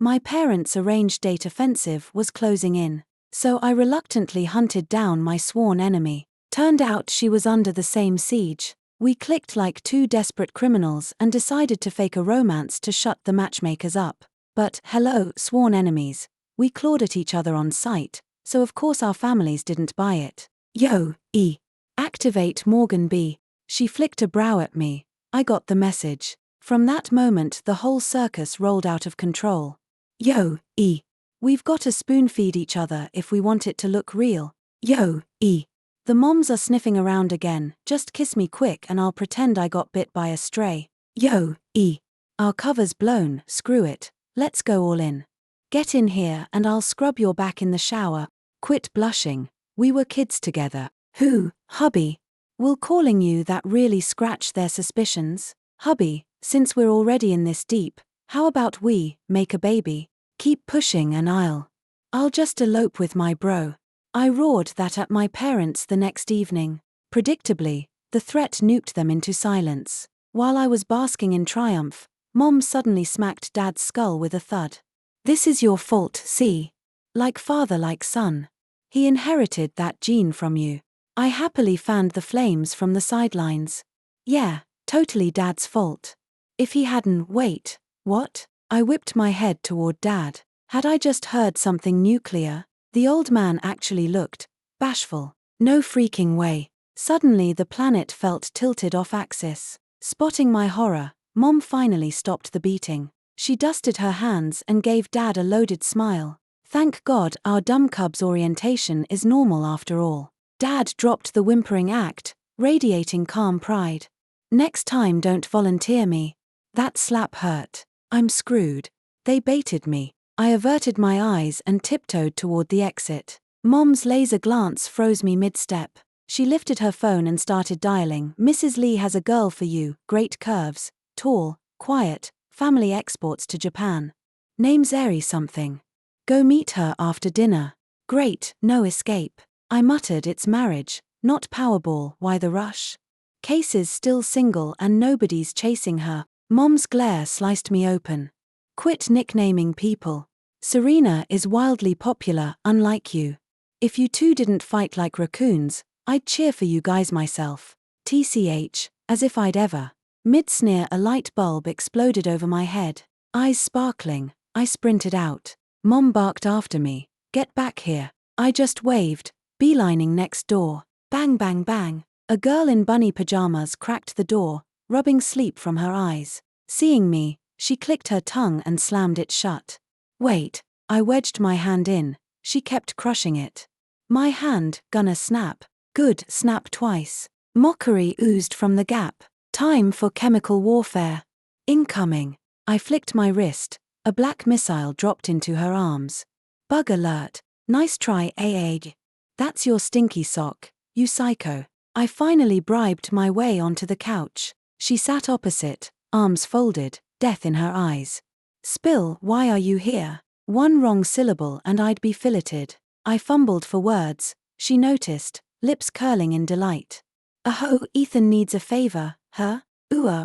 My parents' arranged date offensive was closing in, so I reluctantly hunted down my sworn enemy. Turned out she was under the same siege. We clicked like two desperate criminals and decided to fake a romance to shut the matchmakers up. But, hello, sworn enemies. We clawed at each other on sight, so of course our families didn't buy it. Yo, E. Activate Morgan B. She flicked a brow at me. I got the message. From that moment the whole circus rolled out of control. Yo, E. We've got to spoon-feed each other if we want it to look real. Yo, E. The moms are sniffing around again, just kiss me quick and I'll pretend I got bit by a stray. Yo, E. Our cover's blown, screw it, let's go all in. Get in here and I'll scrub your back in the shower. Quit blushing, we were kids together. Who, hubby? Will calling you that really scratch their suspicions? Hubby, since we're already in this deep, how about we make a baby? Keep pushing and I'll just elope with my bro. I roared that at my parents the next evening. Predictably, the threat nuked them into silence. While I was basking in triumph, Mom suddenly smacked Dad's skull with a thud. This is your fault, see? Like father like son. He inherited that gene from you. I happily fanned the flames from the sidelines. Yeah, totally Dad's fault. If he hadn't, wait, what? I whipped my head toward Dad. Had I just heard something nuclear? The old man actually looked bashful. No freaking way. Suddenly the planet felt tilted off axis. Spotting my horror, Mom finally stopped the beating. She dusted her hands and gave Dad a loaded smile. Thank God our dumb cub's orientation is normal after all. Dad dropped the whimpering act, radiating calm pride. Next time don't volunteer me. That slap hurt. I'm screwed. They baited me. I averted my eyes and tiptoed toward the exit. Mom's laser glance froze me mid-step. She lifted her phone and started dialing. Mrs. Lee has a girl for you, great curves, tall, quiet, family exports to Japan. Name's Airy something. Go meet her after dinner. Great, no escape. I muttered it's marriage, not Powerball, why the rush? Cases still single and nobody's chasing her. Mom's glare sliced me open. Quit nicknaming people. Serena is wildly popular, unlike you. If you two didn't fight like raccoons, I'd cheer for you guys myself. TCH, as if I'd ever. Mid-sneer a light bulb exploded over my head. Eyes sparkling, I sprinted out. Mom barked after me. Get back here. I just waved, beelining next door. Bang bang bang. A girl in bunny pajamas cracked the door, rubbing sleep from her eyes. Seeing me, she clicked her tongue and slammed it shut. Wait, I wedged my hand in. She kept crushing it. My hand, gonna snap. Good, snap twice. Mockery oozed from the gap. Time for chemical warfare. Incoming. I flicked my wrist. A black missile dropped into her arms. Bug alert. Nice try, AA. That's your stinky sock, you psycho. I finally bribed my way onto the couch. She sat opposite, arms folded, death in her eyes. Spill, why are you here? One wrong syllable and I'd be filleted. I fumbled for words. She noticed, lips curling in delight. Oh, Ethan needs a favor, huh?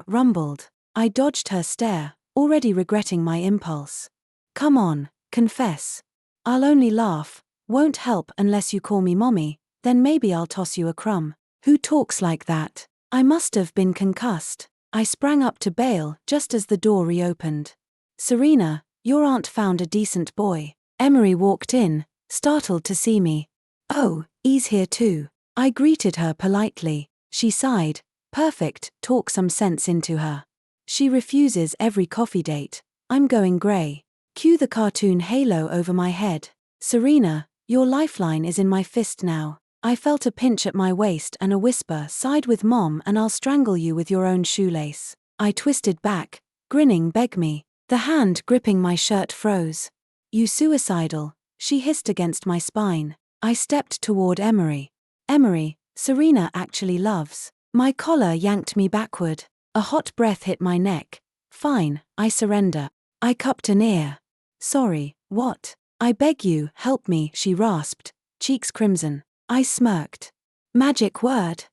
Rumbled. I dodged her stare, already regretting my impulse. Come on, confess. I'll only laugh, won't help unless you call me mommy, then maybe I'll toss you a crumb. Who talks like that? I must have been concussed. I sprang up to bail just as the door reopened. Serena, your aunt found a decent boy. Emery walked in, startled to see me. Oh, E's here too. I greeted her politely. She sighed. Perfect, talk some sense into her. She refuses every coffee date. I'm going grey. Cue the cartoon halo over my head. Serena, your lifeline is in my fist now. I felt a pinch at my waist and a whisper, side with Mom and I'll strangle you with your own shoelace. I twisted back, grinning, beg me. The hand gripping my shirt froze. You suicidal, she hissed against my spine. I stepped toward Emery. Emery, Serena actually loves. My collar yanked me backward. A hot breath hit my neck. Fine, I surrender. I cupped an ear. Sorry, what? I beg you, help me, she rasped, cheeks crimson. I smirked. Magic word.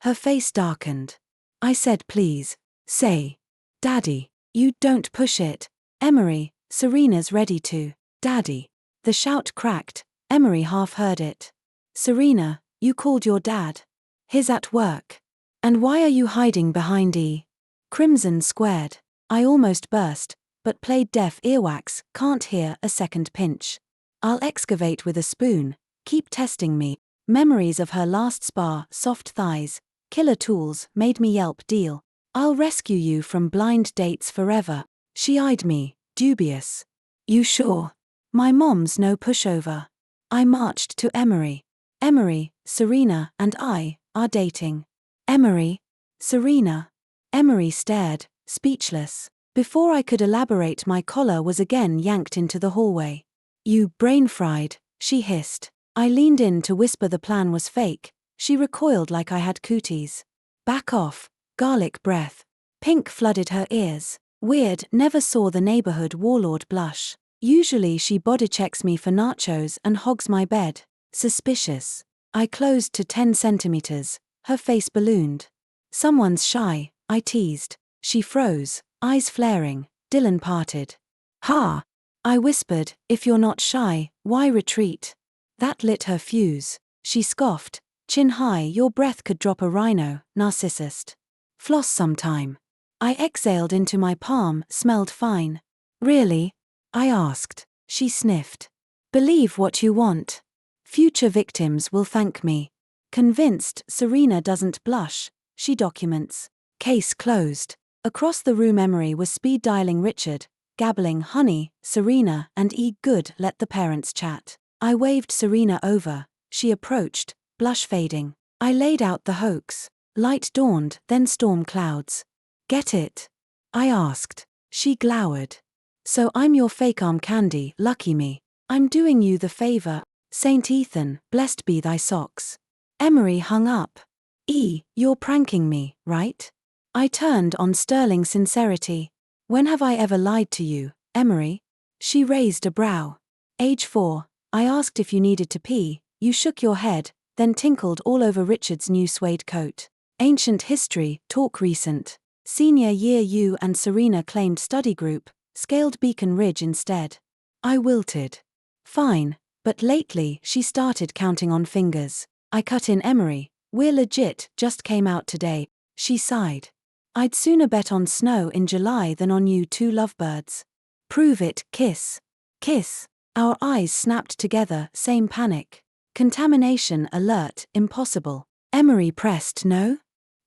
Her face darkened. I said please. Say. Daddy. You don't push it. Emery, Serena's ready to. Daddy. The shout cracked. Emery half heard it. Serena, you called your dad. He's at work. And why are you hiding behind E? Crimson squared. I almost burst, but played deaf earwax, can't hear a second pinch. I'll excavate with a spoon, keep testing me. Memories of her last spar, soft thighs, killer tools made me yelp deal. I'll rescue you from blind dates forever. She eyed me, dubious. You sure? My mom's no pushover. I marched to Emery. Emery, Serena and I are dating. Emery? Serena? Emery stared, speechless. Before I could elaborate, my collar was again yanked into the hallway. You brain-fried, she hissed. I leaned in to whisper the plan was fake. She recoiled like I had cooties. Back off, garlic breath. Pink flooded her ears. Weird, never saw the neighborhood warlord blush. Usually she bodychecks me for nachos and hogs my bed. Suspicious. I closed to 10 centimeters, her face ballooned. Someone's shy, I teased. She froze, eyes flaring. Dylan parted. Ha! I whispered, if you're not shy, why retreat? That lit her fuse. She scoffed, chin high, your breath could drop a rhino, narcissist. Floss sometime. I exhaled into my palm, smelled fine. Really? I asked. She sniffed. Believe what you want. Future victims will thank me. Convinced, Serena doesn't blush. She documents. Case closed. Across the room Emery was speed dialing Richard, gabbling honey, Serena and E. Good, let the parents chat. I waved Serena over. She approached, blush fading. I laid out the hoax. Light dawned, then storm clouds. Get it? I asked. She glowered. So I'm your fake arm candy, lucky me. I'm doing you the favor. Saint Ethan, blessed be thy socks. Emery hung up. E, you're pranking me, right? I turned on sterling sincerity. When have I ever lied to you, Emery? She raised a brow. Age 4, I asked if you needed to pee, you shook your head, then tinkled all over Richard's new suede coat. Ancient history, talk recent. Senior year you and Serena claimed study group, scaled Beacon Ridge instead. I wilted. Fine, but lately she started counting on fingers. I cut in Emery, we're legit, just came out today. She sighed. I'd sooner bet on snow in July than on you two lovebirds. Prove it, kiss. Kiss. Our eyes snapped together, same panic. Contamination alert, impossible. Emery pressed no?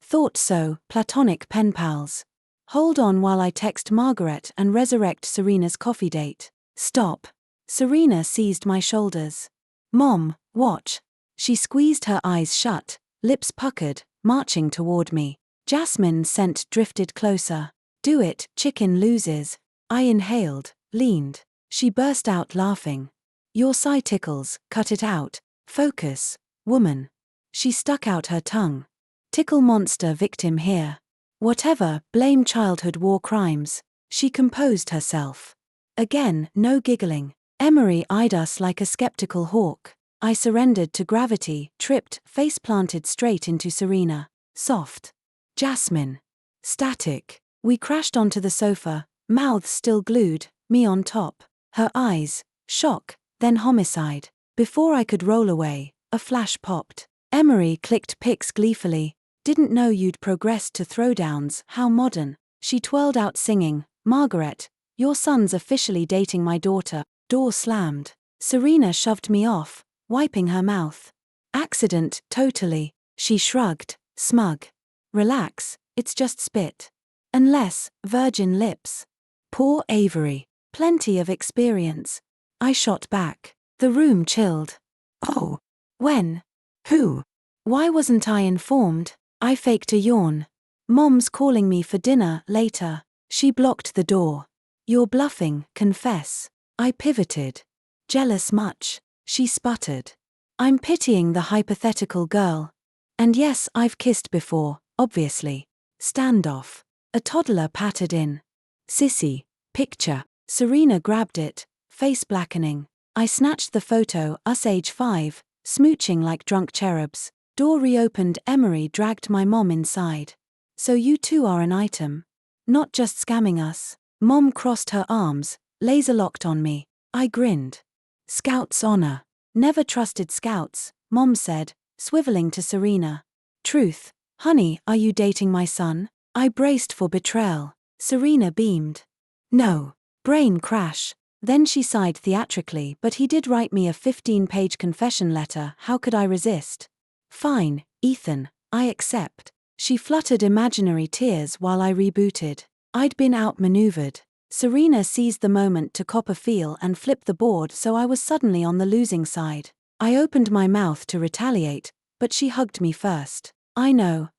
Thought so, platonic pen pals. Hold on while I text Margaret and resurrect Serena's coffee date. Stop. Serena seized my shoulders. Mom, watch. She squeezed her eyes shut, lips puckered, marching toward me. Jasmine's scent drifted closer. Do it, chicken loses. I inhaled, leaned. She burst out laughing. Your sigh tickles, cut it out. Focus, woman. She stuck out her tongue. Tickle monster victim here. Whatever, blame childhood war crimes. She composed herself. Again, no giggling. Emery eyed us like a skeptical hawk. I surrendered to gravity, tripped, face planted straight into Serena. Soft. Jasmine. Static. We crashed onto the sofa, mouths still glued, me on top. Her eyes, shock, then homicide. Before I could roll away, a flash popped. Emery clicked pics gleefully. Didn't know you'd progressed to throwdowns, how modern. She twirled out singing, Margaret, your son's officially dating my daughter. Door slammed. Serena shoved me off, wiping her mouth. Accident, totally. She shrugged, smug. Relax, it's just spit. Unless, virgin lips. Poor Avery. Plenty of experience. I shot back. The room chilled. Oh. When? Who? Why wasn't I informed? I faked a yawn. Mom's calling me for dinner later. She blocked the door. You're bluffing, confess. I pivoted. Jealous much? She sputtered. I'm pitying the hypothetical girl. And yes, I've kissed before, obviously. Standoff. A toddler pattered in. Sissy. Picture. Serena grabbed it, face blackening. I snatched the photo, us age 5, smooching like drunk cherubs. Door reopened, Emery dragged my mom inside. So you two are an item? Not just scamming us? Mom crossed her arms, laser locked on me. I grinned. Scouts honor. Never trusted Scouts, Mom said, swiveling to Serena. Truth. Honey, are you dating my son? I braced for betrayal. Serena beamed. No. Brain crash. Then she sighed theatrically, but he did write me a 15-page confession letter, how could I resist? Fine, Ethan, I accept. She fluttered imaginary tears while I rebooted. I'd been outmaneuvered. Serena seized the moment to cop a feel and flip the board, so I was suddenly on the losing side. I opened my mouth to retaliate, but she hugged me first. I know,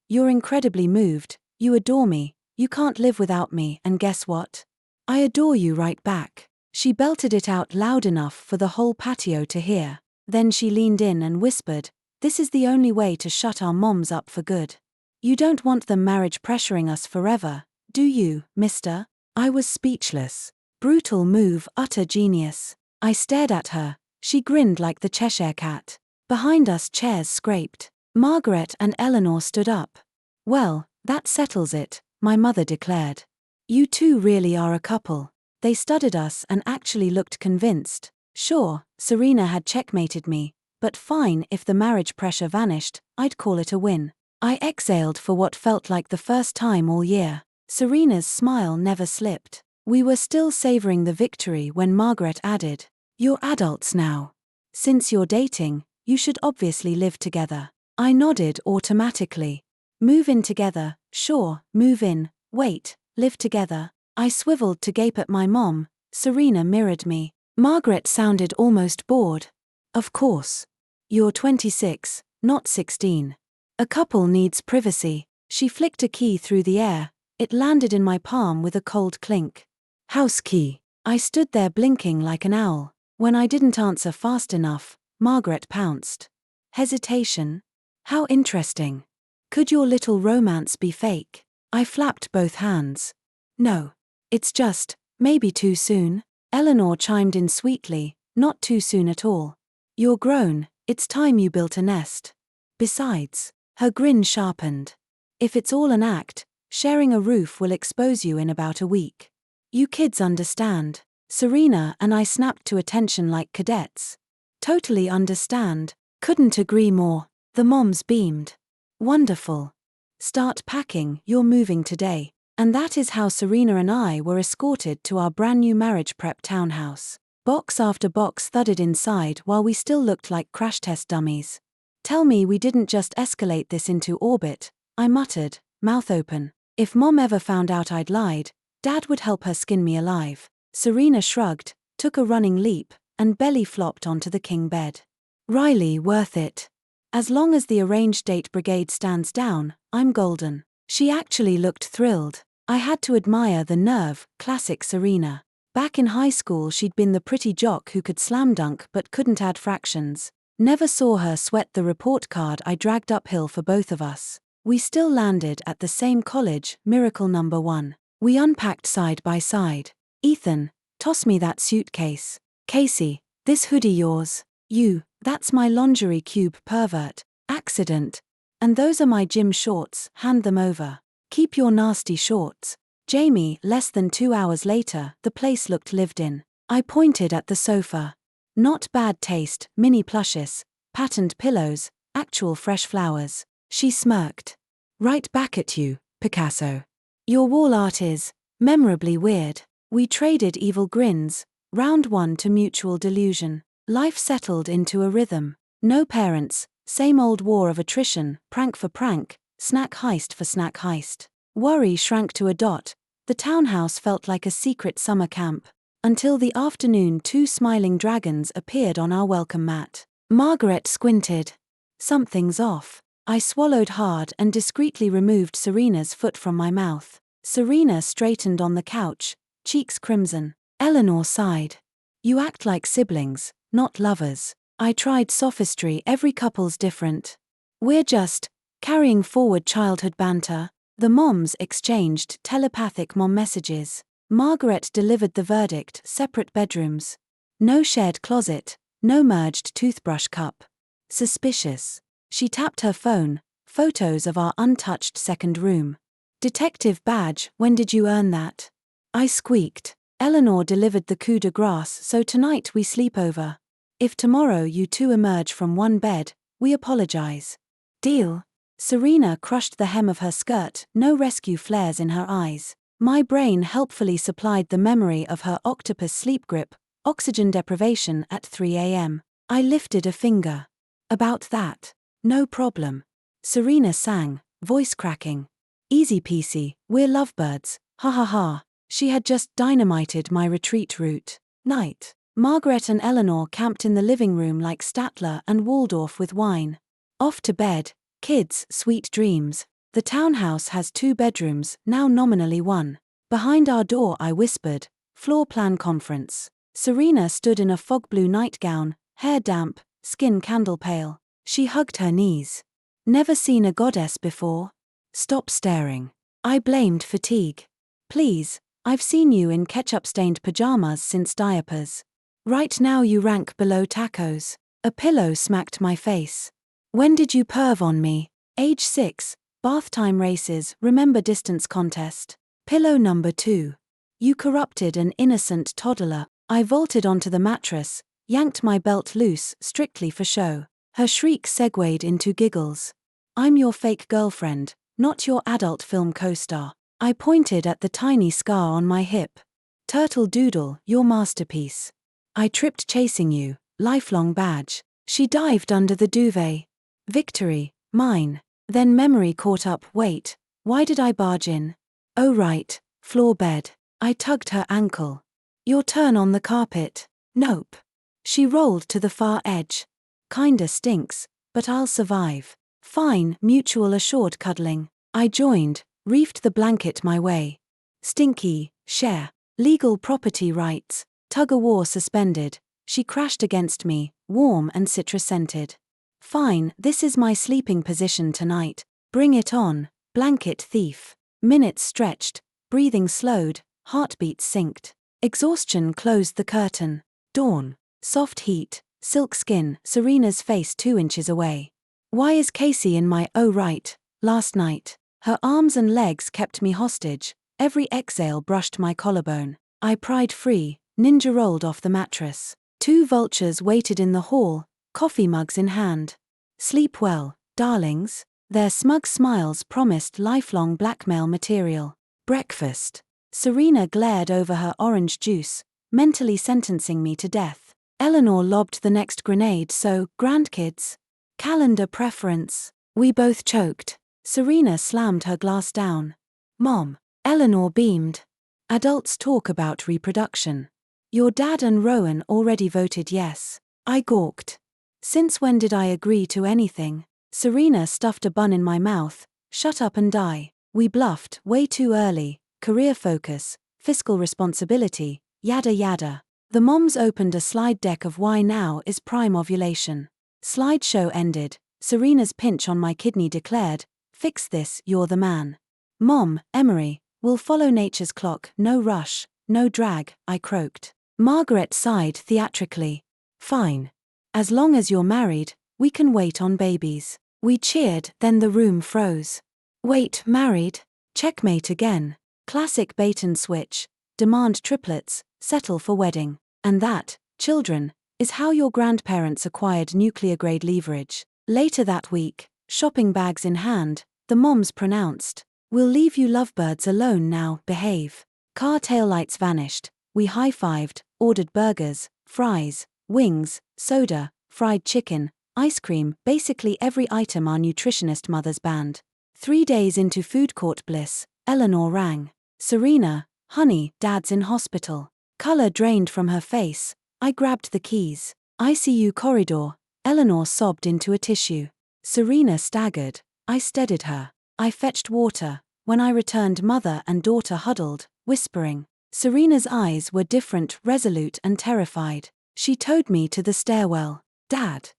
you're incredibly moved, you adore me, you can't live without me, and guess what? I adore you right back. She belted it out loud enough for the whole patio to hear. Then she leaned in and whispered, this is the only way to shut our moms up for good. You don't want them marriage pressuring us forever, do you, mister? I was speechless. Brutal move, utter genius. I stared at her. She grinned like the Cheshire Cat. Behind us chairs scraped. Margaret and Eleanor stood up. Well, that settles it, my mother declared. You two really are a couple. They studied us and actually looked convinced. Sure, Serena had checkmated me, but fine, if the marriage pressure vanished, I'd call it a win. I exhaled for what felt like the first time all year. Serena's smile never slipped. We were still savoring the victory when Margaret added, you're adults now. Since you're dating, you should obviously live together. I nodded automatically. Move in together, sure, move in, wait, live together. I swiveled to gape at my mom. Serena mirrored me. Margaret sounded almost bored. Of course. You're 26, not 16. A couple needs privacy. She flicked a key through the air. It landed in my palm with a cold clink. House key. I stood there blinking like an owl. When I didn't answer fast enough, Margaret pounced. Hesitation? How interesting. Could your little romance be fake? I flapped both hands. No. It's just, maybe too soon. Eleanor chimed in sweetly, not too soon at all. You're grown, it's time you built a nest. Besides, her grin sharpened. If it's all an act, sharing a roof will expose you in about a week. You kids understand. Serena and I snapped to attention like cadets. Totally understand. Couldn't agree more. The moms beamed. Wonderful. Start packing, you're moving today. And that is how Serena and I were escorted to our brand new marriage prep townhouse. Box after box thudded inside while we still looked like crash test dummies. Tell me we didn't just escalate this into orbit, I muttered, mouth open. If Mom ever found out I'd lied, Dad would help her skin me alive. Serena shrugged, took a running leap, and belly flopped onto the king bed. Riley, worth it. As long as the arranged date brigade stands down, I'm golden. She actually looked thrilled. I had to admire the nerve, classic Serena. Back in high school she'd been the pretty jock who could slam dunk but couldn't add fractions. Never saw her sweat the report card I dragged uphill for both of us. We still landed at the same college, miracle number 1. We unpacked side by side. Ethan, toss me that suitcase. Casey, this hoodie yours. You, that's my lingerie cube pervert. Accident. And those are my gym shorts, hand them over. Keep your nasty shorts. Jamie, less than 2 hours later, the place looked lived in. I pointed at the sofa. Not bad taste, mini plushes, patterned pillows, actual fresh flowers. She smirked. Right back at you, Picasso. Your wall art is memorably weird. We traded evil grins, round 1 to mutual delusion. Life settled into a rhythm. No parents, same old war of attrition, prank for prank, snack heist for snack heist. Worry shrank to a dot. The townhouse felt like a secret summer camp. Until the afternoon 2 smiling dragons appeared on our welcome mat. Margaret squinted. Something's off. I swallowed hard and discreetly removed Serena's foot from my mouth. Serena straightened on the couch, cheeks crimson. Eleanor sighed. You act like siblings, not lovers. I tried sophistry, every couple's different. We're just carrying forward childhood banter. The moms exchanged telepathic mom messages. Margaret delivered the verdict, separate bedrooms. No shared closet, no merged toothbrush cup. Suspicious. She tapped her phone, photos of our untouched second room. Detective badge, when did you earn that? I squeaked. Eleanor delivered the coup de grace, so tonight we sleep over. If tomorrow you two emerge from one bed, we apologize. Deal? Serena crushed the hem of her skirt, no rescue flares in her eyes. My brain helpfully supplied the memory of her octopus sleep grip, oxygen deprivation at 3 a.m. I lifted a finger. About that. No problem. Serena sang, voice cracking. Easy peasy, we're lovebirds, ha ha ha. She had just dynamited my retreat route. Night. Margaret and Eleanor camped in the living room like Statler and Waldorf with wine. Off to bed, kids, sweet dreams. The townhouse has 2 bedrooms, now nominally 1. Behind our door I whispered, floor plan conference. Serena stood in a fog blue nightgown, hair damp, skin candle pale. She hugged her knees. Never seen a goddess before? Stop staring. I blamed fatigue. Please, I've seen you in ketchup-stained pajamas since diapers. Right now you rank below tacos. A pillow smacked my face. When did you perv on me? Age 6, bath time races, remember distance contest. Pillow number 2. You corrupted an innocent toddler. I vaulted onto the mattress, yanked my belt loose, strictly for show. Her shriek segued into giggles. I'm your fake girlfriend, not your adult film co-star. I pointed at the tiny scar on my hip. Turtle Doodle, your masterpiece. I tripped chasing you, lifelong badge. She dived under the duvet. Victory, mine. Then memory caught up, wait, why did I barge in? Oh right, floor bed. I tugged her ankle. Your turn on the carpet. Nope. She rolled to the far edge. Kinda stinks, but I'll survive. Fine, mutual assured cuddling. I joined, reefed the blanket my way. Stinky, share, legal property rights, tug-of-war suspended. She crashed against me, warm and citrus-scented. Fine, this is my sleeping position tonight. Bring it on, blanket thief. Minutes stretched, breathing slowed, heartbeats synced. Exhaustion closed the curtain. Dawn, soft heat, silk skin, Serena's face 2 inches away. Why is Casey in my oh right, last night? Her arms and legs kept me hostage, every exhale brushed my collarbone. I pried free, ninja rolled off the mattress. 2 vultures waited in the hall, coffee mugs in hand. Sleep well, darlings. Their smug smiles promised lifelong blackmail material. Breakfast. Serena glared over her orange juice, mentally sentencing me to death. Eleanor lobbed the next grenade, so, grandkids? Calendar preference. We both choked. Serena slammed her glass down. Mom. Eleanor beamed. Adults talk about reproduction. Your dad and Rowan already voted yes. I gawked. Since when did I agree to anything? Serena stuffed a bun in my mouth. Shut up and die. We bluffed, way too early. Career focus, fiscal responsibility, yada yada. The moms opened a slide deck of why now is prime ovulation. Slideshow ended. Serena's pinch on my kidney declared, fix this, you're the man. Mom, Emery, we'll follow nature's clock, no rush, no drag, I croaked. Margaret sighed theatrically. Fine. As long as you're married, we can wait on babies. We cheered, then the room froze. Wait, married? Checkmate again. Classic bait and switch. Demand triplets, settle for wedding. And that, children, is how your grandparents acquired nuclear-grade leverage. Later that week, shopping bags in hand, the moms pronounced, we'll leave you lovebirds alone now, behave. Car taillights vanished. We high-fived, ordered burgers, fries, wings, soda, fried chicken, ice cream, basically every item our nutritionist mothers banned. 3 days into food court bliss, Eleanor rang. Serena, honey, Dad's in hospital. Color drained from her face. I grabbed the keys. ICU corridor. Eleanor sobbed into a tissue. Serena staggered. I steadied her. I fetched water. When I returned, mother and daughter huddled, whispering. Serena's eyes were different, resolute and terrified. She towed me to the stairwell. Dad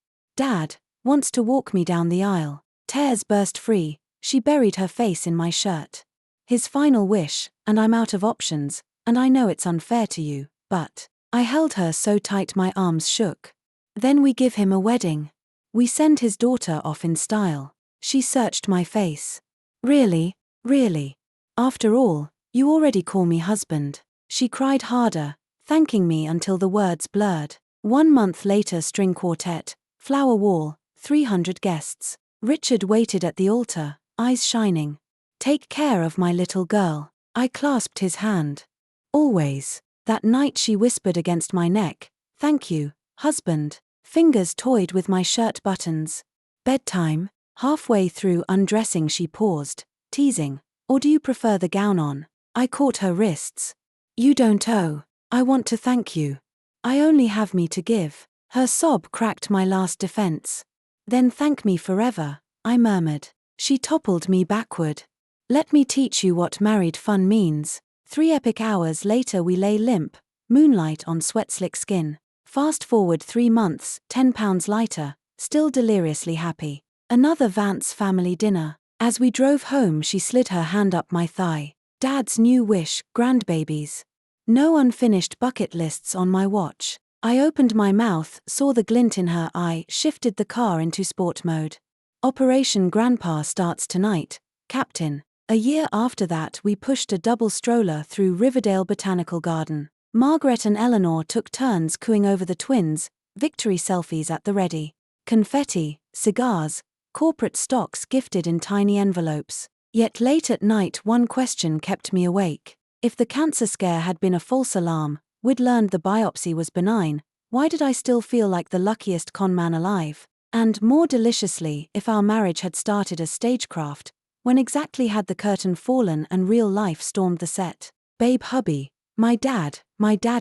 wants to walk me down the aisle. Tears burst free. She buried her face in my shirt. His final wish, and I'm out of options, and I know it's unfair to you, but I held her so tight my arms shook. Then we give him a wedding. We send his daughter off in style. She searched my face. Really? After all, you already call me husband. She cried harder, thanking me until the words blurred. 1 month later, string quartet, flower wall, 300 guests. Richard waited at the altar, eyes shining. Take care of my little girl. I clasped his hand. Always. That night she whispered against my neck, thank you, husband. Fingers toyed with my shirt buttons. Bedtime. Halfway through undressing she paused, teasing, or do you prefer the gown on? I caught her wrists. You don't owe. I want to thank you. I only have me to give. Her sob cracked my last defense. Then thank me forever, I murmured. She toppled me backward. Let me teach you what married fun means. 3 epic hours later we lay limp, moonlight on sweat-slick skin. Fast forward 3 months, 10 pounds lighter, still deliriously happy. Another Vance family dinner. As we drove home she slid her hand up my thigh. Dad's new wish, grandbabies. No unfinished bucket lists on my watch. I opened my mouth, saw the glint in her eye, shifted the car into sport mode. Operation Grandpa starts tonight, Captain. A year after that we pushed a double stroller through Riverdale Botanical Garden. Margaret and Eleanor took turns cooing over the twins, victory selfies at the ready. Confetti, cigars, corporate stocks gifted in tiny envelopes. Yet late at night one question kept me awake. If the cancer scare had been a false alarm, we'd learned the biopsy was benign, why did I still feel like the luckiest conman alive? And more deliciously, if our marriage had started as stagecraft, when exactly had the curtain fallen and real life stormed the set? Babe hubby, my dad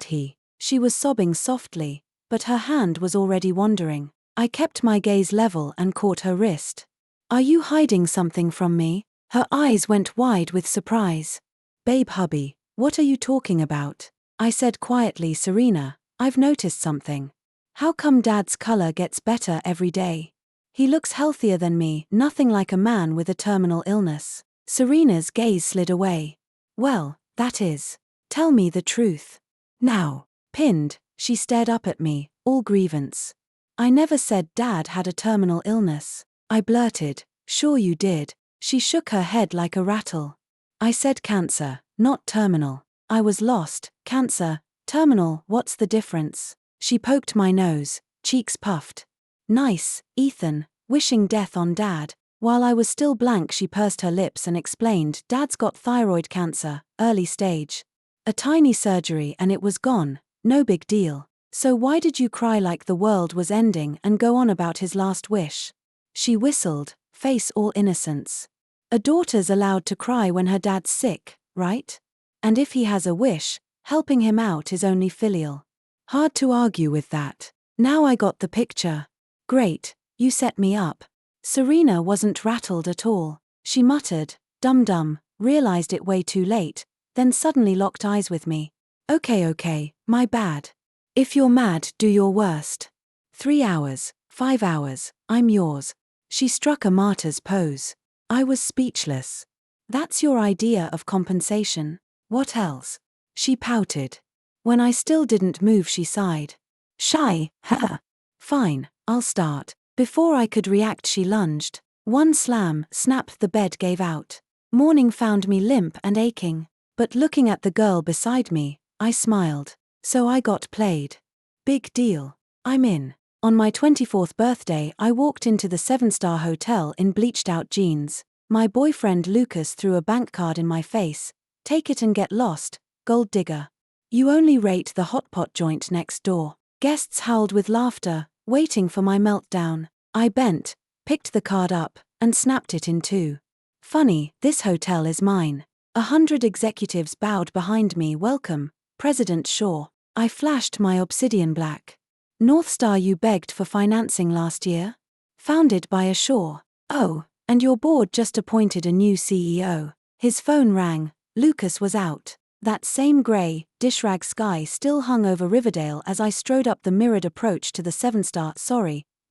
he. She was sobbing softly, but her hand was already wandering. I kept my gaze level and caught her wrist. Are you hiding something from me? Her eyes went wide with surprise. Babe hubby, what are you talking about? I said quietly, Serena, I've noticed something. How come Dad's color gets better every day? He looks healthier than me, nothing like a man with a terminal illness. Serena's gaze slid away. Well, that is. Tell me the truth. Now. Pinned, she stared up at me, all grievance. I never said Dad had a terminal illness. I blurted, sure you did. She shook her head like a rattle. I said cancer, not terminal. I was lost. Cancer, terminal, what's the difference? She poked my nose, cheeks puffed. Nice, Ethan, wishing death on Dad. While I was still blank she pursed her lips and explained, Dad's got thyroid cancer, early stage. A tiny surgery and it was gone, no big deal. So why did you cry like the world was ending and go on about his last wish? She whistled, face all innocence. A daughter's allowed to cry when her dad's sick, right? And if he has a wish, helping him out is only filial. Hard to argue with that. Now I got the picture. Great, you set me up. Serena wasn't rattled at all. She muttered, dum-dum, realized it way too late, then suddenly locked eyes with me. Okay, my bad. If you're mad, do your worst. 3 hours, 5 hours, I'm yours. She struck a martyr's pose. I was speechless. That's your idea of compensation? What else? She pouted. When I still didn't move she sighed. Shy, ha. Fine, I'll start. Before I could react she lunged. One slam, snap, the bed gave out. Morning found me limp and aching. But looking at the girl beside me, I smiled. So I got played. Big deal. I'm in. On my 24th birthday I walked into the 7-star hotel in bleached-out jeans. My boyfriend Lucas threw a bank card in my face. Take it and get lost, gold digger. You only rate the hot pot joint next door. Guests howled with laughter, waiting for my meltdown. I bent, picked the card up, and snapped it in two. Funny, this hotel is mine. 100 executives bowed behind me. Welcome, President Shaw. I flashed my obsidian black. North Star you begged for financing last year? Founded by a Shaw. Oh, and your board just appointed a new CEO. His phone rang. Lucas was out. That same grey, dishrag sky still hung over Riverdale as I strode up the mirrored approach to the 7-star,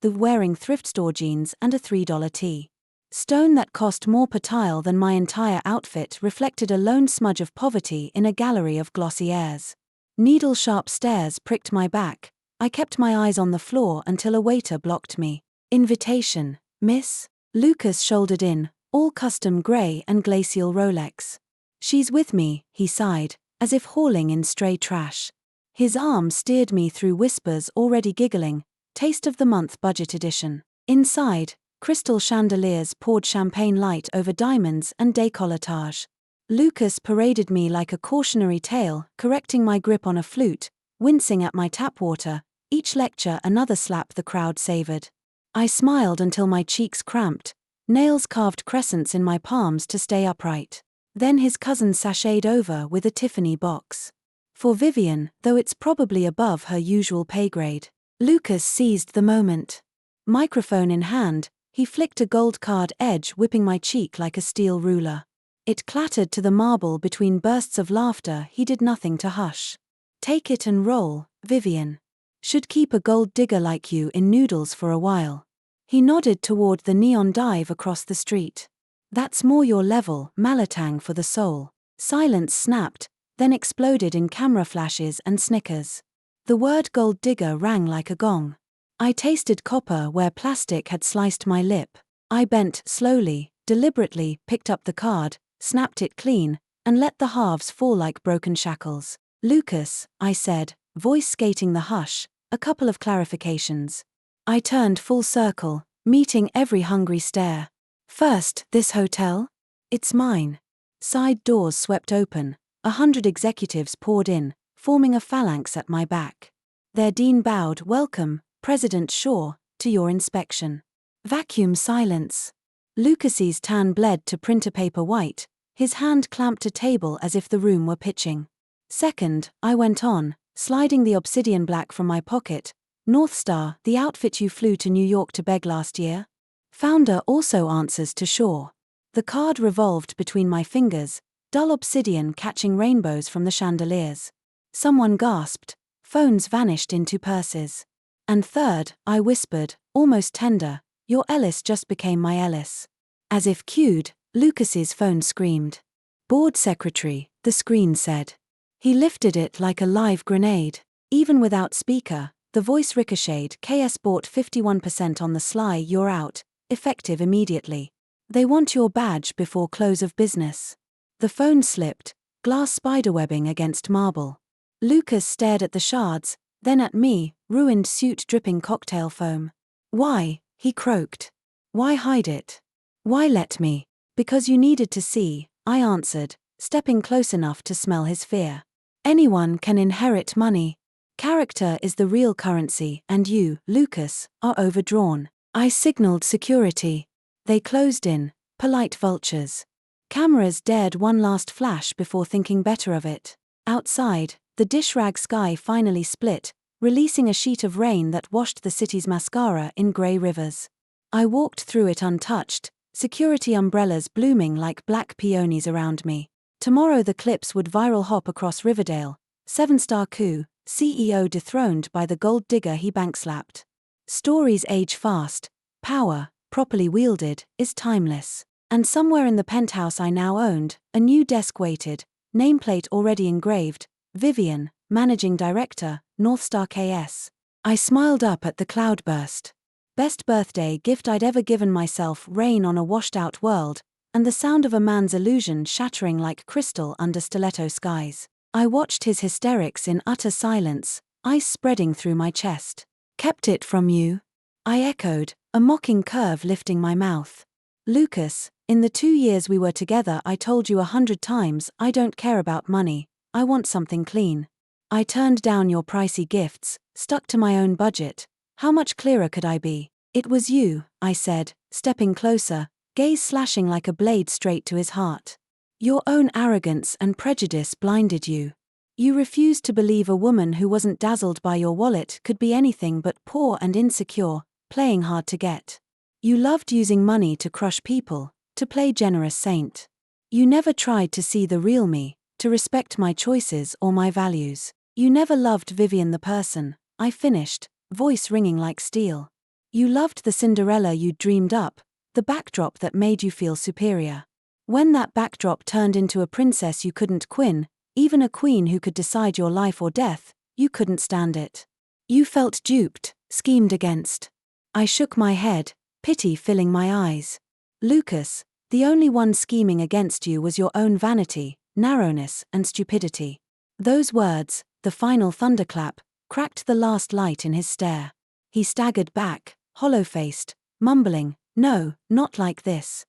the wearing thrift store jeans and a $3 tee. Stone that cost more per tile than my entire outfit reflected a lone smudge of poverty in a gallery of glossy airs. Needle-sharp stares pricked my back. I kept my eyes on the floor until a waiter blocked me. Invitation, miss? Lucas shouldered in, all custom grey and glacial Rolex. She's with me, he sighed, as if hauling in stray trash. His arm steered me through whispers already giggling, Taste of the Month Budget Edition. Inside, crystal chandeliers poured champagne light over diamonds and décolletage. Lucas paraded me like a cautionary tale, correcting my grip on a flute, wincing at my tap water, each lecture another slap the crowd savored. I smiled until my cheeks cramped, nails carved crescents in my palms to stay upright. Then his cousin sashayed over with a Tiffany box. For Vivian, though it's probably above her usual pay grade. Lucas seized the moment. Microphone in hand, he flicked a gold card edge whipping my cheek like a steel ruler. It clattered to the marble between bursts of laughter he did nothing to hush. Take it and roll, Vivian. Should keep a gold digger like you in noodles for a while. He nodded toward the neon dive across the street. That's more your level, Malatang for the soul. Silence snapped, then exploded in camera flashes and snickers. The word gold digger rang like a gong. I tasted copper where plastic had sliced my lip. I bent slowly, deliberately, picked up the card, snapped it clean, and let the halves fall like broken shackles. Lucas, I said, voice skating the hush, a couple of clarifications. I turned full circle, meeting every hungry stare. First, this hotel? It's mine. Side doors swept open, 100 executives poured in, forming a phalanx at my back. Their dean bowed, welcome, President Shaw, to your inspection. Vacuum silence. Lucas's tan bled to printer paper white, his hand clamped a table as if the room were pitching. Second, I went on, sliding the obsidian black from my pocket. North Star, the outfit you flew to New York to beg last year? Founder also answers to Shaw. The card revolved between my fingers, dull obsidian catching rainbows from the chandeliers. Someone gasped. Phones vanished into purses. And third, I whispered, almost tender, your Ellis just became my Ellis. As if cued, Lucas's phone screamed. Board secretary, the screen said. He lifted it like a live grenade. Even without speaker, the voice ricocheted. KS bought 51% on the sly, you're out, effective immediately. They want your badge before close of business. The phone slipped, glass spiderwebbing against marble. Lucas stared at the shards, then at me, ruined suit dripping cocktail foam. Why? He croaked. Why hide it? Why let me? Because you needed to see, I answered, stepping close enough to smell his fear. Anyone can inherit money. Character is the real currency, and you, Lucas, are overdrawn. I signaled security. They closed in, polite vultures. Cameras dared one last flash before thinking better of it. Outside, the dish-rag sky finally split, releasing a sheet of rain that washed the city's mascara in grey rivers. I walked through it untouched, security umbrellas blooming like black peonies around me. Tomorrow the clips would viral hop across Riverdale. 7-star coup, CEO dethroned by the gold digger he bank-slapped. Stories age fast. Power, properly wielded, is timeless. And somewhere in the penthouse I now owned, a new desk waited, nameplate already engraved, Vivian, Managing Director, North Star KS. I smiled up at the cloudburst. Best birthday gift I'd ever given myself, rain on a washed-out world, and the sound of a man's illusion shattering like crystal under stiletto skies. I watched his hysterics in utter silence, ice spreading through my chest. Kept it from you? I echoed, a mocking curve lifting my mouth. Lucas, in the 2 years we were together I told you 100 times I don't care about money, I want something clean. I turned down your pricey gifts, stuck to my own budget. How much clearer could I be? It was you, I said, stepping closer, gaze slashing like a blade straight to his heart. Your own arrogance and prejudice blinded you. You refused to believe a woman who wasn't dazzled by your wallet could be anything but poor and insecure, playing hard to get. You loved using money to crush people, to play generous saint. You never tried to see the real me, to respect my choices or my values. You never loved Vivian the person, I finished, voice ringing like steel. You loved the Cinderella you'd dreamed up, the backdrop that made you feel superior. When that backdrop turned into a princess you couldn't queen, even a queen who could decide your life or death, you couldn't stand it. You felt duped, schemed against. I shook my head, pity filling my eyes. Lucas, the only one scheming against you was your own vanity, narrowness, and stupidity. Those words, the final thunderclap, cracked the last light in his stare. He staggered back, hollow-faced, mumbling, "No, not like this."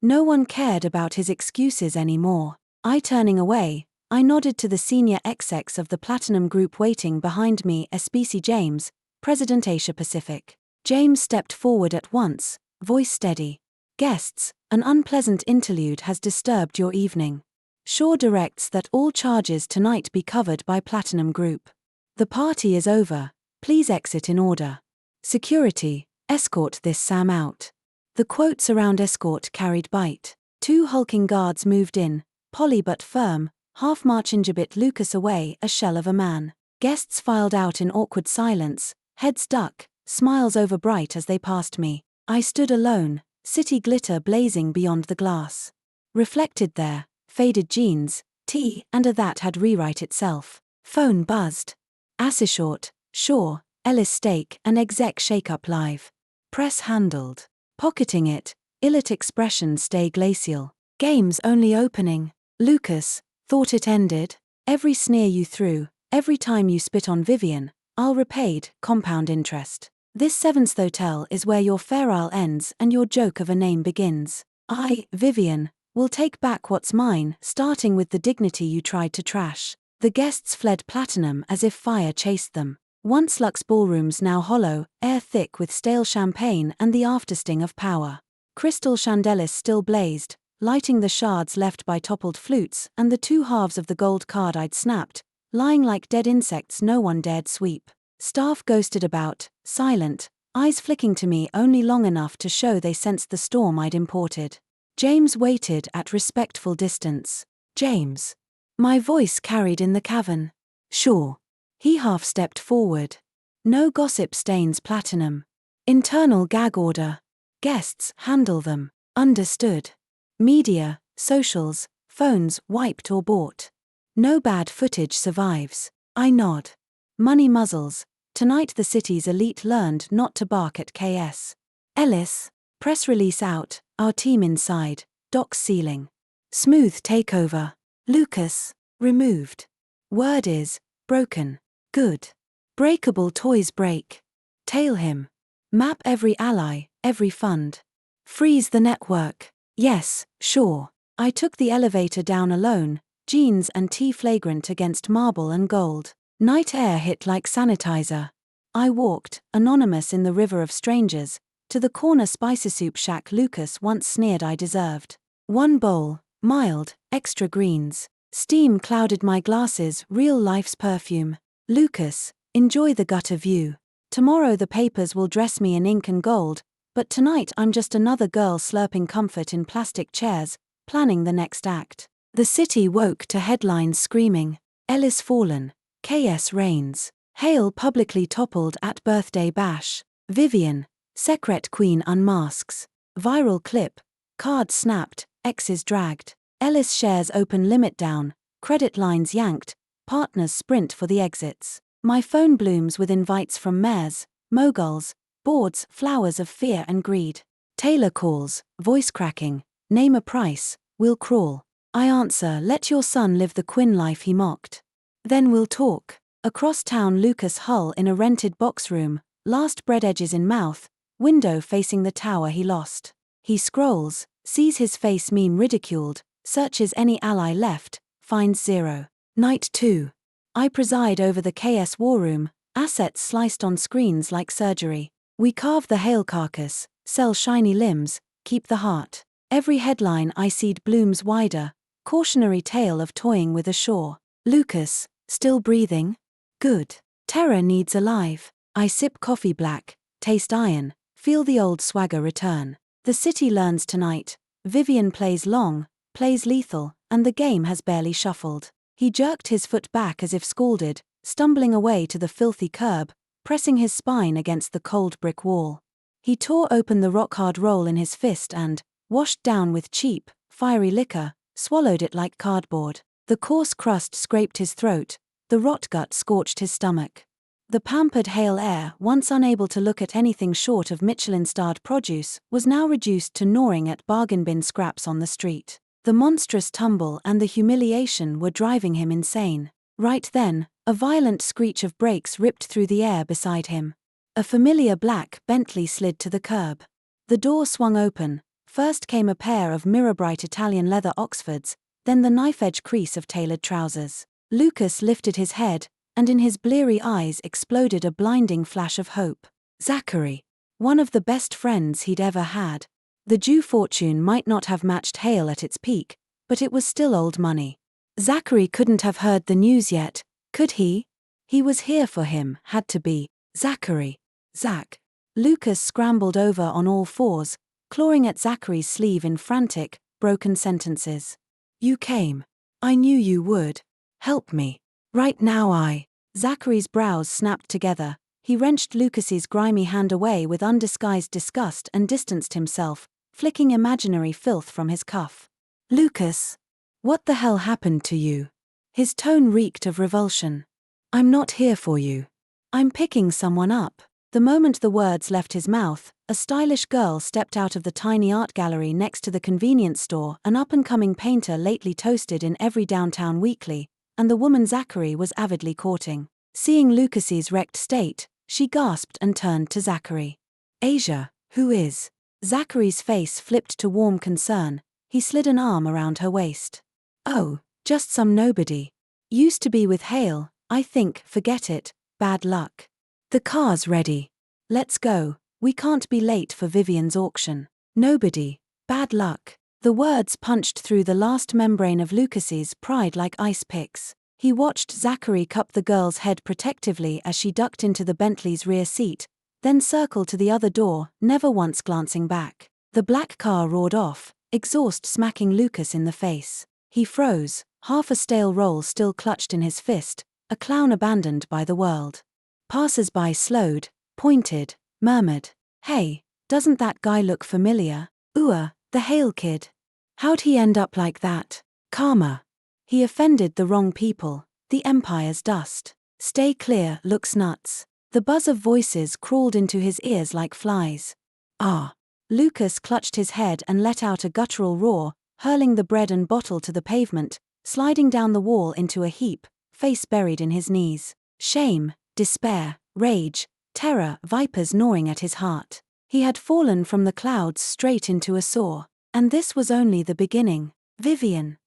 No one cared about his excuses anymore. Turning away, I nodded to the senior execs of the Platinum Group waiting behind me, especially James, President Asia Pacific. James stepped forward at once, voice steady. "Guests, an unpleasant interlude has disturbed your evening. Shaw directs that all charges tonight be covered by Platinum Group. The party is over, please exit in order. Security, escort this Sam out." The quotes around escort carried bite. 2 hulking guards moved in, Polly but firm, half-marching Jabit Lucas away, a shell of a man. Guests filed out in awkward silence, heads duck, smiles overbright as they passed me. I stood alone, city glitter blazing beyond the glass. Reflected there, faded jeans, tea, and a that had rewrite itself. Phone buzzed. Assishort, Shaw, Ellis Steak and exec shake-up live. Press handled. Pocketing it, illit expression stay glacial. Game's only opening. Lucas, thought it ended? Every sneer you threw, every time you spit on Vivian, I'll repaid, compound interest. This 7th hotel is where your feral ends and your joke of a name begins. I, Vivian, will take back what's mine, starting with the dignity you tried to trash. The guests fled Platinum as if fire chased them. Once luxe ballrooms now hollow, air thick with stale champagne and the aftersting of power. Crystal chandeliers still blazed, lighting the shards left by toppled flutes and the 2 halves of the gold card I'd snapped, lying like dead insects no one dared sweep. Staff ghosted about, silent, eyes flicking to me only long enough to show they sensed the storm I'd imported. James waited at respectful distance. "James." My voice carried in the cavern. "Sure." He half-stepped forward. "No gossip stains Platinum. Internal gag order. Guests, handle them. Understood. Media, socials, phones wiped or bought. No bad footage survives." I nod. Money muzzles. Tonight the city's elite learned not to bark at KS. Ellis. Press release out, our team inside, docks ceiling. Smooth takeover. Lucas. Removed. Word is, broken. Good. Breakable toys break. Tail him. Map every ally, every fund. Freeze the network. Yes, sure. I took the elevator down alone, jeans and tee flagrant against marble and gold. Night air hit like sanitizer. I walked, anonymous in the river of strangers, to the corner spicy soup shack Lucas once sneered I deserved. 1 bowl, mild, extra greens. Steam clouded my glasses, real life's perfume. Lucas, enjoy the gutter view. Tomorrow the papers will dress me in ink and gold, but tonight I'm just another girl slurping comfort in plastic chairs, planning the next act. The city woke to headlines screaming, "Ellis fallen, KS reigns. Hale publicly toppled at birthday bash. Vivian, Secret Queen unmasks. Viral clip, card snapped, exes dragged. Ellis shares open limit down, credit lines yanked, partners sprint for the exits. My phone blooms with invites from mayors, moguls, boards, flowers of fear and greed. Taylor calls, voice cracking, name a price, we'll crawl. I answer, let your son live the Quinn life he mocked. Then we'll talk. Across town Lucas Hull in a rented box room, last bread edges in mouth, window facing the tower he lost. He scrolls, sees his face meme ridiculed, searches any ally left, finds 0. Night 2. I preside over the KS war room, assets sliced on screens like surgery. We carve the Hale carcass, sell shiny limbs, keep the heart. Every headline I seed blooms wider, cautionary tale of toying with a shore. Lucas, still breathing? Good. Terror needs alive. I sip coffee black, taste iron, feel the old swagger return. The city learns tonight. Vivian plays long, plays lethal, and the game has barely shuffled. He jerked his foot back as if scalded, stumbling away to the filthy curb, pressing his spine against the cold brick wall. He tore open the rock-hard roll in his fist and, washed down with cheap, fiery liquor, swallowed it like cardboard. The coarse crust scraped his throat, the rot gut scorched his stomach. The pampered Hale heir, once unable to look at anything short of Michelin-starred produce, was now reduced to gnawing at bargain bin scraps on the street. The monstrous tumble and the humiliation were driving him insane. Right then, a violent screech of brakes ripped through the air beside him. A familiar black Bentley slid to the curb. The door swung open. First came a pair of mirror-bright Italian leather Oxfords, then the knife-edge crease of tailored trousers. Lucas lifted his head, and in his bleary eyes exploded a blinding flash of hope. Zachary. One of the best friends he'd ever had. The Jew fortune might not have matched Hale at its peak, but it was still old money. Zachary couldn't have heard the news yet, could he? He was here for him, had to be. Zachary. Zach. Lucas scrambled over on all fours, clawing at Zachary's sleeve in frantic, broken sentences. You came. I knew you would. Help me. Right now Zachary's brows snapped together. He wrenched Lucas's grimy hand away with undisguised disgust and distanced himself, flicking imaginary filth from his cuff. Lucas. What the hell happened to you? His tone reeked of revulsion. I'm not here for you. I'm picking someone up. The moment the words left his mouth, a stylish girl stepped out of the tiny art gallery next to the convenience store, an up-and-coming painter lately toasted in every downtown weekly, and the woman Zachary was avidly courting. Seeing Lucas's wrecked state, she gasped and turned to Zachary. Asia, who is? Zachary's face flipped to warm concern. He slid an arm around her waist. Oh, just some nobody. Used to be with Hale, I think, forget it, bad luck. The car's ready. Let's go, we can't be late for Vivian's auction. Nobody, bad luck. The words punched through the last membrane of Lucas's pride like ice picks. He watched Zachary cup the girl's head protectively as she ducked into the Bentley's rear seat, then circled to the other door, never once glancing back. The black car roared off, exhaust smacking Lucas in the face. He froze, half a stale roll still clutched in his fist, a clown abandoned by the world. Passers-by slowed, pointed, murmured, Hey, doesn't that guy look familiar? The Hale kid. How'd he end up like that? Karma. He offended the wrong people, the Empire's dust. Stay clear, looks nuts. The buzz of voices crawled into his ears like flies. Lucas clutched his head and let out a guttural roar, hurling the bread and bottle to the pavement, sliding down the wall into a heap, face buried in his knees. Shame, despair, rage, terror, vipers gnawing at his heart. He had fallen from the clouds straight into a soar. And this was only the beginning. Vivian.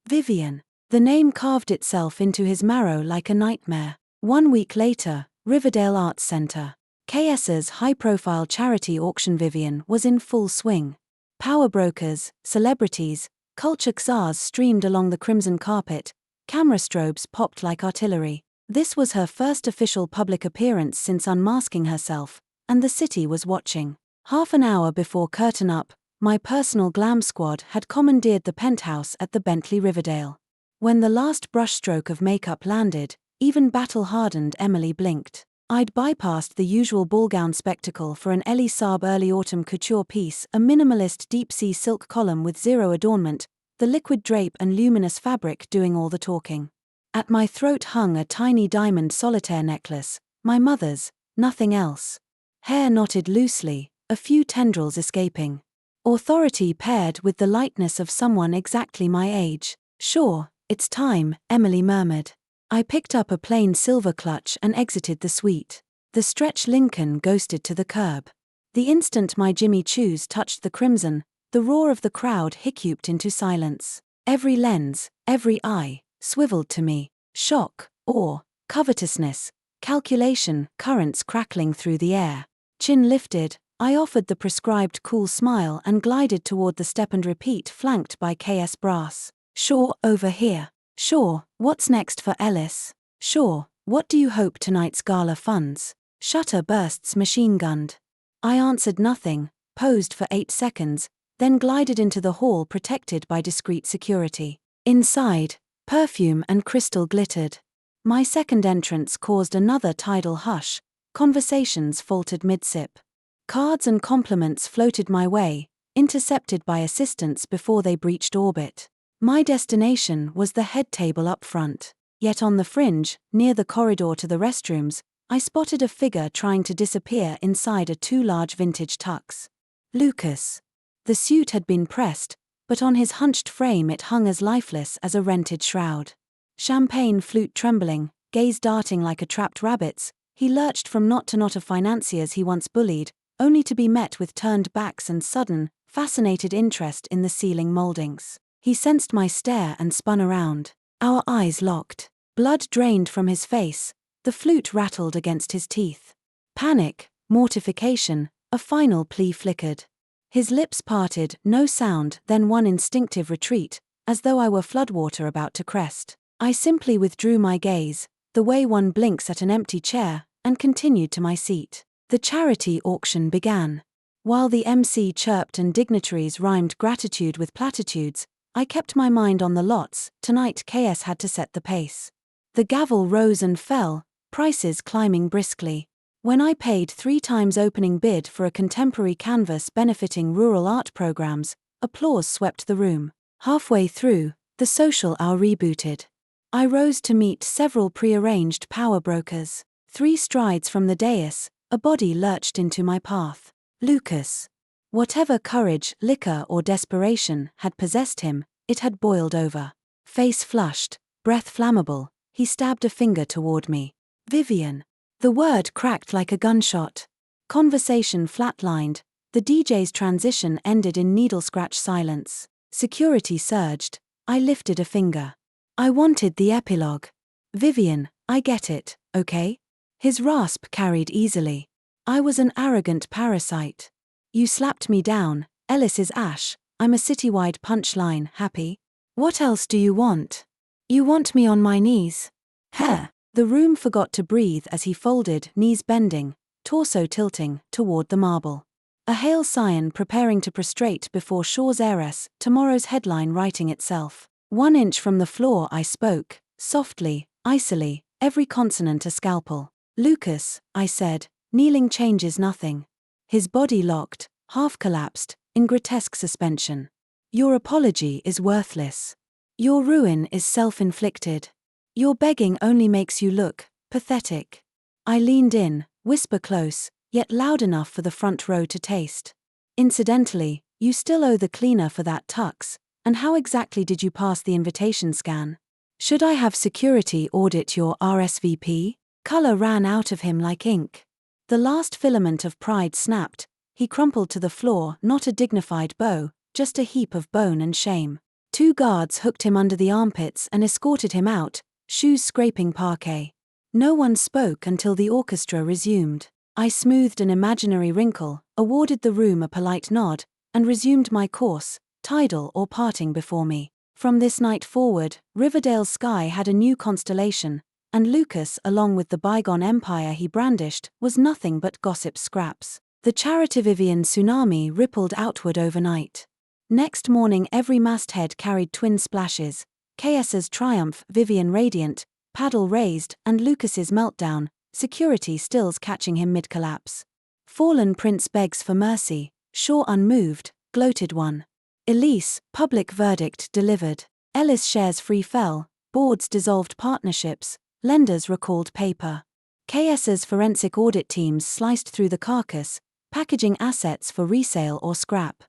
Vivian. The name carved itself into his marrow like a nightmare. 1 week later, Riverdale Arts Center. KS's high-profile charity auction. Vivian was in full swing. Power brokers, celebrities, culture czars streamed along the crimson carpet, camera strobes popped like artillery. This was her first official public appearance since unmasking herself, and the city was watching. Half an hour before curtain up, my personal glam squad had commandeered the penthouse at the Bentley Riverdale. When the last brushstroke of makeup landed, even battle-hardened Emily blinked. I'd bypassed the usual ballgown spectacle for an Elie Saab early autumn couture piece, a minimalist deep-sea silk column with zero adornment, the liquid drape and luminous fabric doing all the talking. At my throat hung a tiny diamond solitaire necklace, my mother's, nothing else. Hair knotted loosely, a few tendrils escaping. Authority paired with the lightness of someone exactly my age. Sure, it's time, Emily murmured. I picked up a plain silver clutch and exited the suite. The stretch Lincoln ghosted to the curb. The instant my Jimmy Choos touched the crimson, the roar of the crowd hiccuped into silence. Every lens, every eye, swiveled to me. Shock, awe, covetousness, calculation, currents crackling through the air. Chin lifted, I offered the prescribed cool smile and glided toward the step and repeat flanked by KS Brass. Sure, over here. Sure, what's next for Ellis? Sure, what do you hope tonight's gala funds? Shutter bursts machine-gunned. I answered nothing, posed for 8 seconds, then glided into the hall protected by discreet security. Inside, perfume and crystal glittered. My second entrance caused another tidal hush. Conversations faltered mid-sip. Cards and compliments floated my way, intercepted by assistants before they breached orbit. My destination was the head table up front. Yet on the fringe, near the corridor to the restrooms, I spotted a figure trying to disappear inside a too large vintage tux. Lucas. The suit had been pressed, but on his hunched frame it hung as lifeless as a rented shroud. Champagne flute trembling, gaze darting like a trapped rabbit's, he lurched from knot to knot of financiers he once bullied, only to be met with turned backs and sudden, fascinated interest in the ceiling moldings. He sensed my stare and spun around. Our eyes locked. Blood drained from his face. The flute rattled against his teeth. Panic, mortification, a final plea flickered. His lips parted, no sound, then one instinctive retreat, as though I were floodwater about to crest. I simply withdrew my gaze, the way one blinks at an empty chair, and continued to my seat. The charity auction began. While the MC chirped and dignitaries rhymed gratitude with platitudes, I kept my mind on the lots. Tonight KS had to set the pace. The gavel rose and fell, prices climbing briskly. When I paid 3 times opening bid for a contemporary canvas benefiting rural art programs, applause swept the room. Halfway through, the social hour rebooted. I rose to meet several prearranged power brokers. 3 strides from the dais, a body lurched into my path. Lucas. Whatever courage, liquor or desperation had possessed him, it had boiled over. Face flushed, breath flammable, he stabbed a finger toward me. Vivian. The word cracked like a gunshot. Conversation flatlined, the DJ's transition ended in needle-scratch silence. Security surged. I lifted a finger. I wanted the epilogue. Vivian, I get it, okay? His rasp carried easily. I was an arrogant parasite. You slapped me down, Ellis is ash, I'm a citywide punchline, happy? What else do you want? You want me on my knees? Heh. The room forgot to breathe as he folded, knees bending, torso tilting, toward the marble. A hail scion preparing to prostrate before Shaw's heiress, tomorrow's headline writing itself. 1 inch from the floor I spoke, softly, icily, every consonant a scalpel. Lucas, I said, kneeling changes nothing. His body locked, half collapsed, in grotesque suspension. Your apology is worthless. Your ruin is self-inflicted. Your begging only makes you look pathetic. I leaned in, whisper close, yet loud enough for the front row to taste. Incidentally, you still owe the cleaner for that tux, and how exactly did you pass the invitation scan? Should I have security audit your RSVP? Color ran out of him like ink. The last filament of pride snapped, he crumpled to the floor, not a dignified bow, just a heap of bone and shame. 2 guards hooked him under the armpits and escorted him out, shoes scraping parquet. No one spoke until the orchestra resumed. I smoothed an imaginary wrinkle, awarded the room a polite nod, and resumed my course, tidal or parting before me. From this night forward, Riverdale's sky had a new constellation, and Lucas, along with the bygone empire he brandished, was nothing but gossip scraps. The charity Vivian tsunami rippled outward overnight. Next morning every masthead carried twin splashes, KS's triumph, Vivian radiant, paddle raised, and Lucas's meltdown, security stills catching him mid-collapse. Fallen prince begs for mercy, Shaw unmoved, gloated one. Elise, public verdict delivered. Ellis shares free fell, boards dissolved partnerships, lenders recalled paper. KS's forensic audit teams sliced through the carcass, packaging assets for resale or scrap.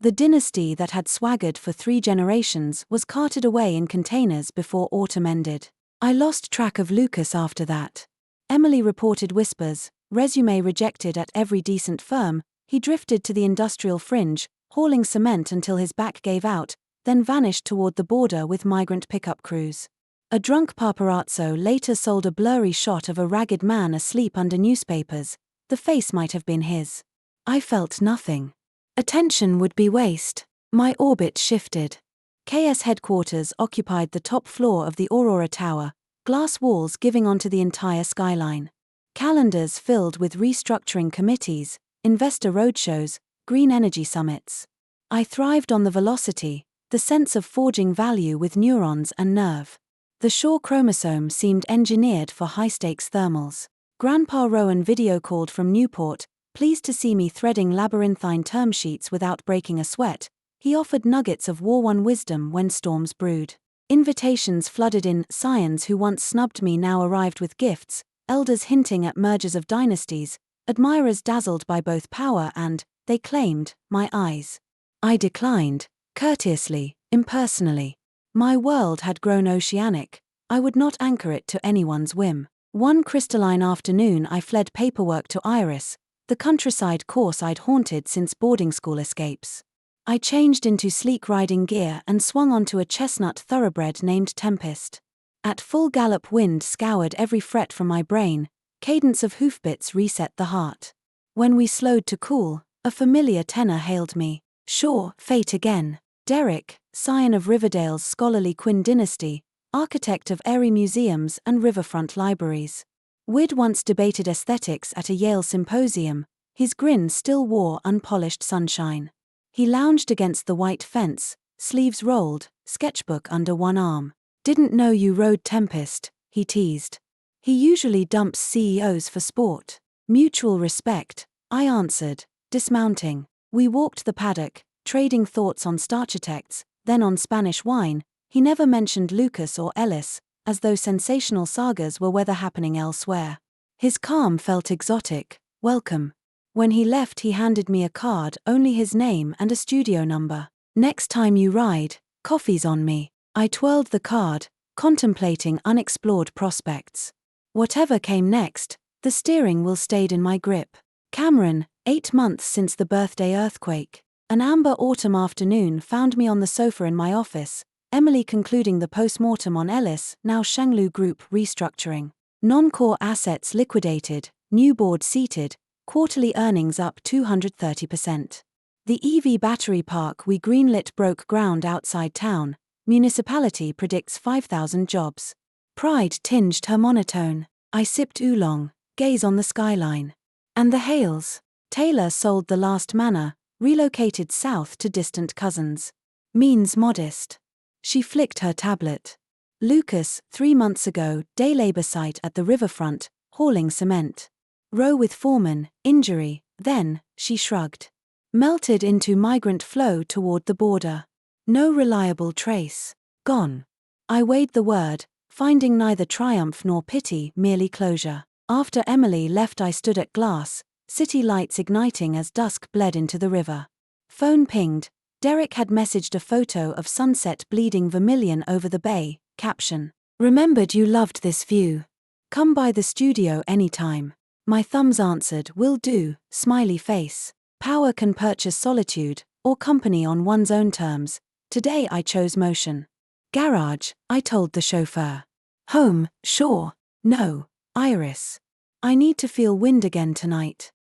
The dynasty that had swaggered for 3 generations was carted away in containers before autumn ended. I lost track of Lucas after that. Emily reported whispers, resume rejected at every decent firm, he drifted to the industrial fringe, hauling cement until his back gave out, then vanished toward the border with migrant pickup crews. A drunk paparazzo later sold a blurry shot of a ragged man asleep under newspapers. The face might have been his. I felt nothing. Attention would be waste. My orbit shifted. KS headquarters occupied the top floor of the Aurora Tower, glass walls giving onto the entire skyline. Calendars filled with restructuring committees, investor roadshows, green energy summits. I thrived on the velocity, the sense of forging value with neurons and nerve. The Shaw chromosome seemed engineered for high-stakes thermals. Grandpa Rowan video-called from Newport, pleased to see me threading labyrinthine term sheets without breaking a sweat. He offered nuggets of war-won wisdom when storms brewed. Invitations flooded in, scions who once snubbed me now arrived with gifts, elders hinting at mergers of dynasties, admirers dazzled by both power and, they claimed, my eyes. I declined, Courteously, impersonally. My world had grown oceanic. I would not anchor it to anyone's whim. One crystalline afternoon I fled paperwork to Iris, the countryside course I'd haunted since boarding school escapes. I changed into sleek riding gear and swung onto a chestnut thoroughbred named Tempest. At full gallop, wind scoured every fret from my brain, cadence of hoofbeats reset the heart. When we slowed to cool, a familiar tenor hailed me. Sure, fate again. Derek, scion of Riverdale's scholarly Quinn dynasty, architect of airy museums and riverfront libraries. We'd once debated aesthetics at a Yale symposium, his grin still wore unpolished sunshine. He lounged against the white fence, sleeves rolled, sketchbook under one arm. Didn't know you rode Tempest, he teased. He usually dumps CEOs for sport. Mutual respect, I answered, dismounting. We walked the paddock, trading thoughts on starchitects, then on Spanish wine. He never mentioned Lucas or Ellis, as though sensational sagas were weather happening elsewhere. His calm felt exotic, welcome. When he left, he handed me a card, only his name and a studio number. Next time you ride, coffee's on me. I twirled the card, contemplating unexplored prospects. Whatever came next, the steering wheel stayed in my grip. Cameron, 8 months since the birthday earthquake. An amber autumn afternoon found me on the sofa in my office, Emily concluding the post-mortem on Ellis, now Shanglu Group restructuring. Non-core assets liquidated, new board seated, quarterly earnings up 230%. The EV battery park we greenlit broke ground outside town. Municipality predicts 5,000 jobs. Pride tinged her monotone. I sipped oolong, gaze on the skyline. And the Hales. Taylor sold the last manor, relocated south to distant cousins. Means modest. She flicked her tablet. Lucas, 3 months ago, day labor site at the riverfront, hauling cement. Row with foreman, injury, then, she shrugged. Melted into migrant flow toward the border. No reliable trace. Gone. I weighed the word, finding neither triumph nor pity, merely closure. After Emily left, I stood at glass, city lights igniting as dusk bled into the river. Phone pinged. Derek had messaged a photo of sunset bleeding vermilion over the bay, caption. Remembered you loved this view. Come by the studio anytime. My thumbs answered, will do, smiley face. Power can purchase solitude, or company on one's own terms. Today I chose motion. Garage, I told the chauffeur. Home, sure. No, Iris. I need to feel wind again tonight.